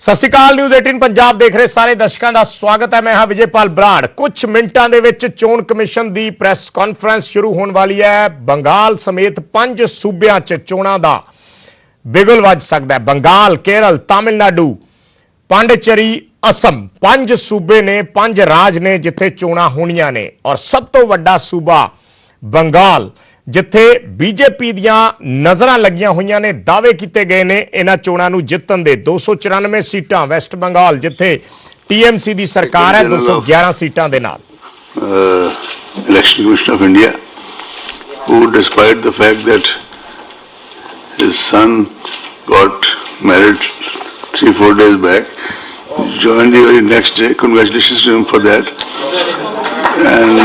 ਸਤਿ ਸ਼੍ਰੀ ਅਕਾਲ ਨਿਊਜ਼ 18 ਪੰਜਾਬ ਦੇਖ ਰਹੇ ਸਾਰੇ ਦਰਸ਼ਕਾਂ ਦਾ ਸਵਾਗਤ ਹੈ। ਮੈਂ ਹਾਂ ਵਿਜੇਪਾਲ ਬਰਾੜ। ਕੁਝ ਮਿੰਟਾਂ ਦੇ ਵਿੱਚ ਚੋਣ ਕਮਿਸ਼ਨ ਦੀ ਪ੍ਰੈਸ ਕਾਨਫਰੰਸ ਸ਼ੁਰੂ ਹੋਣ ਵਾਲੀ ਹੈ। ਬੰਗਾਲ ਸਮੇਤ 5 ਸੂਬਿਆਂ 'ਚ ਚੋਣਾਂ ਦਾ ਬਿਗਲ ਵੱਜ ਸਕਦਾ ਹੈ। ਬੰਗਾਲ, ਕੇਰਲ, ਤਾਮਿਲਨਾਡੂ, ਪਾਂਡੇਚੇਰੀ, असम 5 सूबे ने 5 राज ने जिथे चोणां होणीਆਂ ने और सब तो वड्डा सूबा बंगाल जिथे बीजेपी दियां नज़रां लगियां होईयां ने। दावे कीते गए ने इन्हां चोणां नूं जितण दे 294 सीटां। वेस्ट बंगाल जिथे टीएमसी दी सरकार है 211 सीटां दे नाल। Election Commission of India, who despite the fact that his son got married 3-4 days back, joined the very next day. Congratulations to him for that. And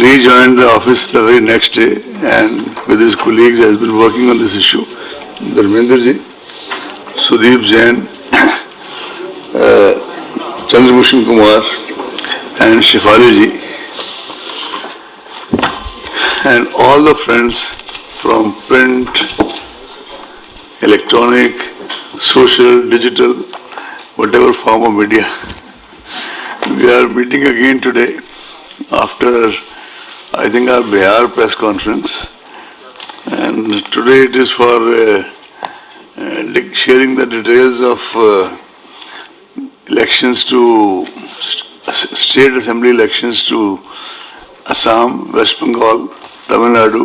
rejoined the office the very next day and with his colleagues has been working on this issue. Dharmendra ji, Sudeep Jain, Chandrabhushan Kumar and Shefali ji and all the friends from print, electronic, social, digital, whatever form of media. We are meeting again today after, I think, our Bihar press conference, and today it is for sharing the details of elections to state assembly elections to Assam, West Bengal, Tamil Nadu,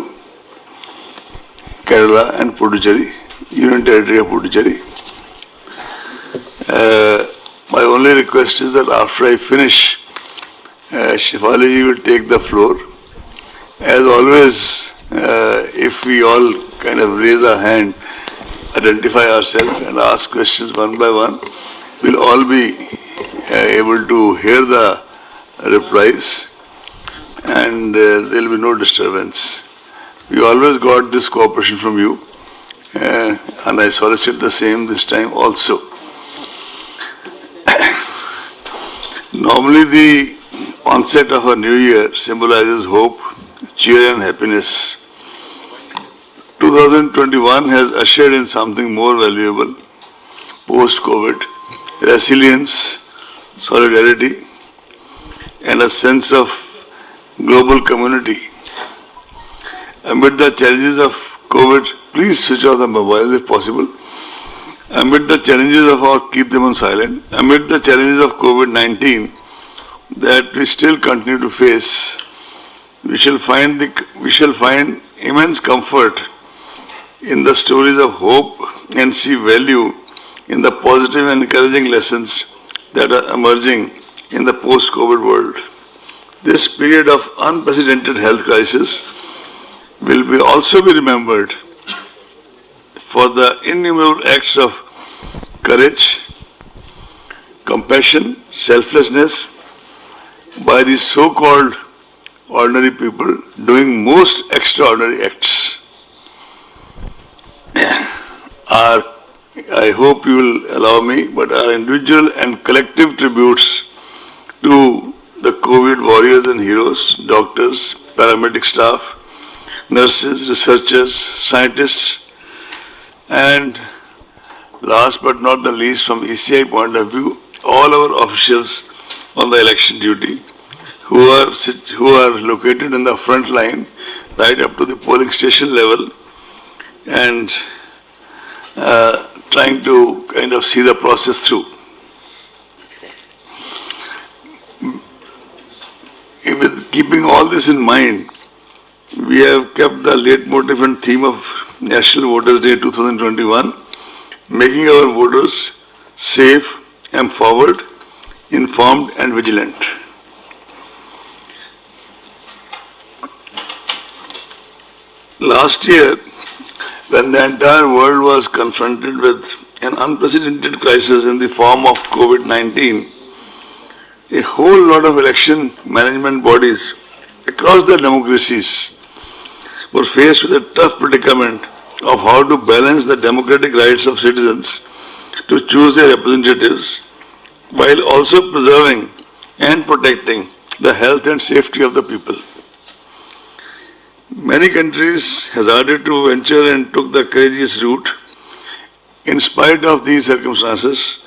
Kerala and Puducherry, Union Territory of Puducherry. My only request is that after I finish, Shefali ji will take the floor. As always, if we all kind of raise our hand, identify ourselves and ask questions one by one, we'll all be able to hear the replies and there'll be no disturbance. We always got this cooperation from you and I solicit the same this time also. Normally the onset of a new year symbolizes hope, cheer and happiness. 2021 has ushered in something more valuable post-COVID: resilience, solidarity and a sense of global community. Amid the challenges of COVID, please switch off the mobile if possible. Amid the challenges of keep them on silent. Amid the challenges of COVID-19 that we still continue to face, we shall find immense comfort in the stories of hope and see value in the positive and encouraging lessons that are emerging in the post-COVID world. This period of unprecedented health crisis will also be remembered for the innumerable acts of courage, compassion, selflessness by these so-called ordinary people doing most extraordinary acts. I hope you will allow me, but our individual and collective tributes to the COVID warriors and heroes, doctors, paramedic staff, nurses, researchers, scientists, and last but not the least, from ECI point of view, all our officials on the election duty who are located in the front line right up to the polling station level and trying to kind of see the process through. With keeping all this in mind, we have kept the leitmotif and theme of National Voters Day 2021, making our voters safe, empowered, informed and vigilant. Last year, when the entire world was confronted with an unprecedented crisis in the form of COVID-19, a whole lot of election management bodies across the democracies were faced with a tough predicament of how to balance the democratic rights of citizens to choose their representatives while also preserving and protecting the health and safety of the people. Many countries hazarded to venture and took the courageous route in spite of these circumstances,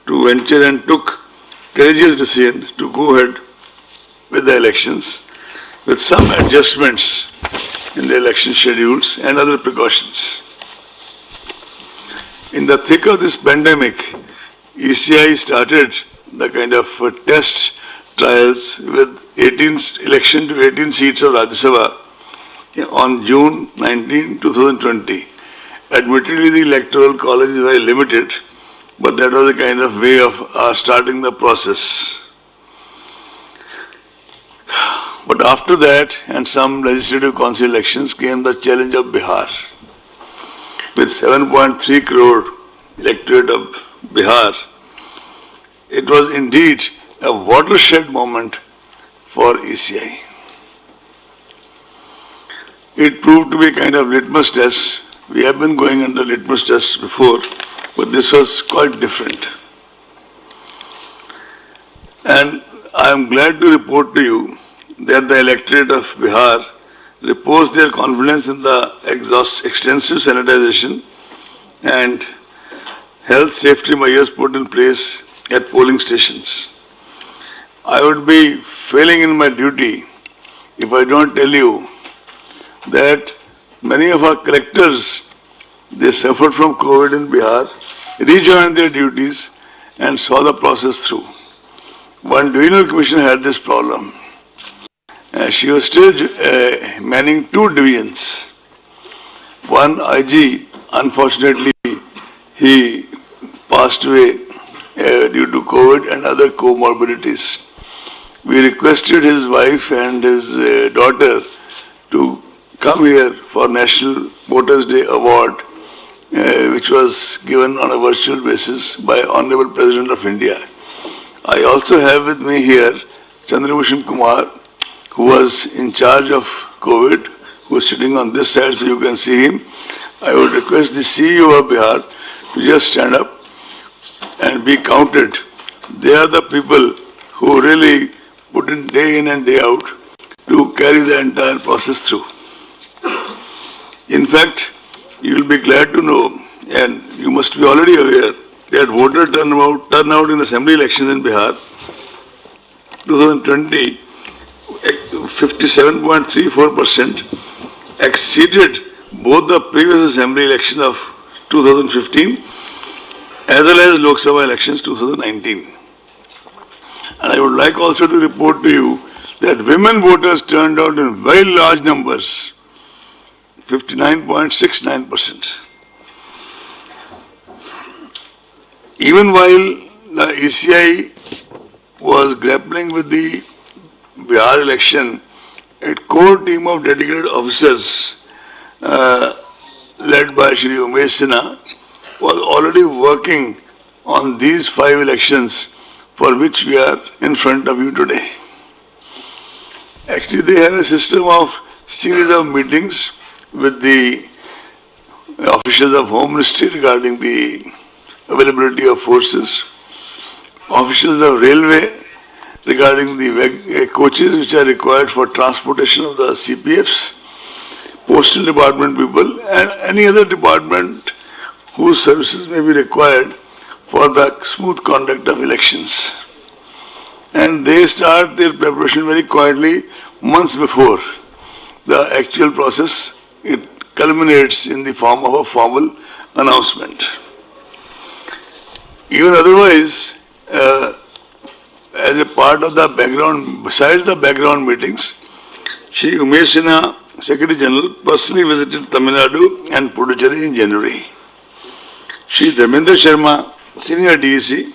to venture and took courageous decision to go ahead with the elections with some adjustments in the election schedules and other precautions. In the thick of this pandemic, ECI started the kind of test trials with election to 18 seats of Rajya Sabha on June 19, 2020. Admittedly, the electoral college is very limited, but that was a kind of way of starting the process. But after that, and some legislative council elections, came the challenge of Bihar. With 7.3 crore electorate of Bihar, it was indeed a watershed moment for ECI. It proved to be a kind of litmus test. We have been going under litmus tests before, but this was quite different. And I am glad to report to you that the electorate of Bihar reposed their confidence in the extensive sanitization and health safety measures put in place at polling stations. I would be failing in my duty if I don't tell you that many of our collectors, they suffered from COVID in Bihar, rejoined their duties and saw the process through. One divisional commissioner had this problem. She was still manning 2 divisions. One IG, unfortunately, he passed away due to COVID and other comorbidities. We requested his wife and his daughter to come here for National Voters' Day Award, which was given on a virtual basis by Honorable President of India. I also have with me here Chandrabhushan Kumar, who was in charge of COVID, who is sitting on this side so you can see him. I would request the CEO of Bihar to just stand up and be counted. They are the people who really put in day in and day out to carry the entire process through. In fact, you will be glad to know, and you must be already aware, that voter turnout in assembly elections in Bihar 2020, 57.34%, exceeded both the previous assembly election of 2015 as well as Lok Sabha elections 2019. And I would like also to report to you that women voters turned out in very large numbers, 59.69%. Even while the ECI was grappling with the Bihar election, a core team of dedicated officers led by Shri Umesh Sinha was already working on these 5 elections for which we are in front of you today. Actually, they have a system of series of meetings with the officials of Home Ministry regarding the availability of forces, officials of Railway regarding the coaches which are required for transportation of the CPFs, Postal Department people and any other department whose services may be required for the smooth conduct of elections. And they start their preparation very quietly months before the actual process. It culminates in the form of a formal announcement. Even otherwise, as a part of the background, besides the background meetings, Shri Umesh Sinha, Secretary General, personally visited Tamil Nadu and Puducherry in January. Shri Dharmendra Sharma, Senior DEC,